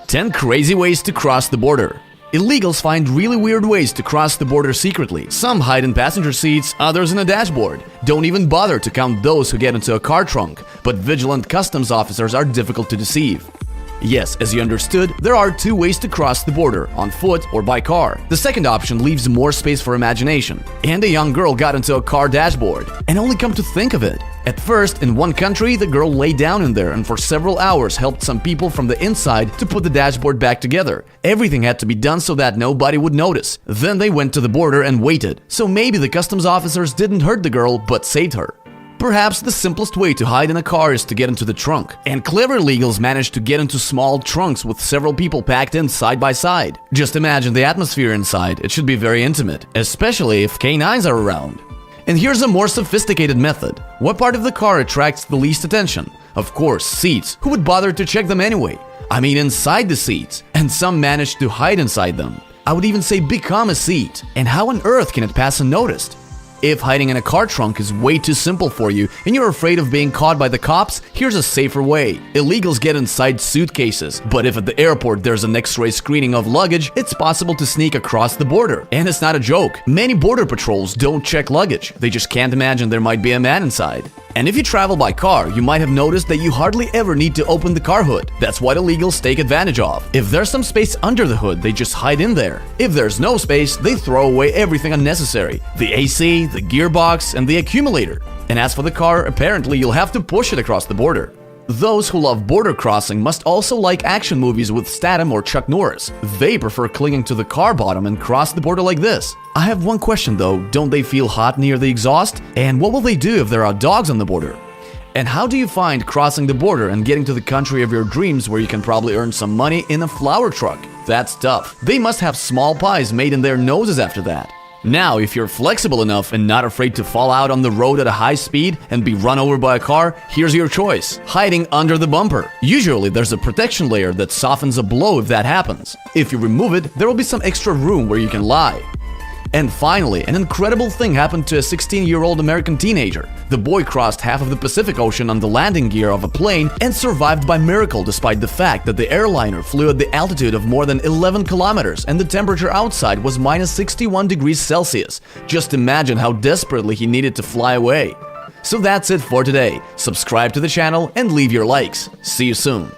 10 crazy ways to cross the border. Illegals find really weird ways to cross the border secretly. Some hide in passenger seats, others in a dashboard. Don't even bother to count those who get into a car trunk. But vigilant customs officers are difficult to deceive. Yes, as you understood, there are two ways to cross the border, on foot or by car. The second option leaves more space for imagination. And a young girl got into a car dashboard. And only come to think of it, at first, in one country, the girl lay down in there and for several hours helped some people from the inside to put the dashboard back together. Everything had to be done so that nobody would notice. Then they went to the border and waited. So maybe the customs officers didn't hurt the girl, but saved her. Perhaps the simplest way to hide in a car is to get into the trunk. And clever illegals managed to get into small trunks with several people packed in side by side. Just imagine the atmosphere inside. It should be very intimate, especially if canines are around. And here's a more sophisticated method. What part of the car attracts the least attention? Of course, seats. Who would bother to check them anyway? I mean inside the seats. And some manage to hide inside them. I would even say become a seat. And how on earth can it pass unnoticed? If hiding in a car trunk is way too simple for you and you're afraid of being caught by the cops, here's a safer way. Illegals get inside suitcases, but if at the airport there's an X-ray screening of luggage, it's possible to sneak across the border. And it's not a joke. Many border patrols don't check luggage. They just can't imagine there might be a man inside. And if you travel by car, you might have noticed that you hardly ever need to open the car hood. That's what illegals take advantage of. If there's some space under the hood, they just hide in there. If there's no space, they throw away everything unnecessary. The AC, the gearbox, and the accumulator. And as for the car, apparently you'll have to push it across the border. Those who love border crossing must also like action movies with Statham or Chuck Norris. They prefer clinging to the car bottom and cross the border like this. I have one question though, don't they feel hot near the exhaust? And what will they do if there are dogs on the border? And how do you find crossing the border and getting to the country of your dreams where you can probably earn some money in a flower truck? That's tough. They must have small pies made in their noses after that. Now, if you're flexible enough and not afraid to fall out on the road at a high speed and be run over by a car, here's your choice. Hiding under the bumper. Usually, there's a protection layer that softens a blow if that happens. If you remove it, there will be some extra room where you can lie. And finally, an incredible thing happened to a 16-year-old American teenager. The boy crossed half of the Pacific Ocean on the landing gear of a plane and survived by miracle despite the fact that the airliner flew at the altitude of more than 11 kilometers and the temperature outside was minus 61 degrees Celsius. Just imagine how desperately he needed to fly away. So that's it for today. Subscribe to the channel and leave your likes. See you soon.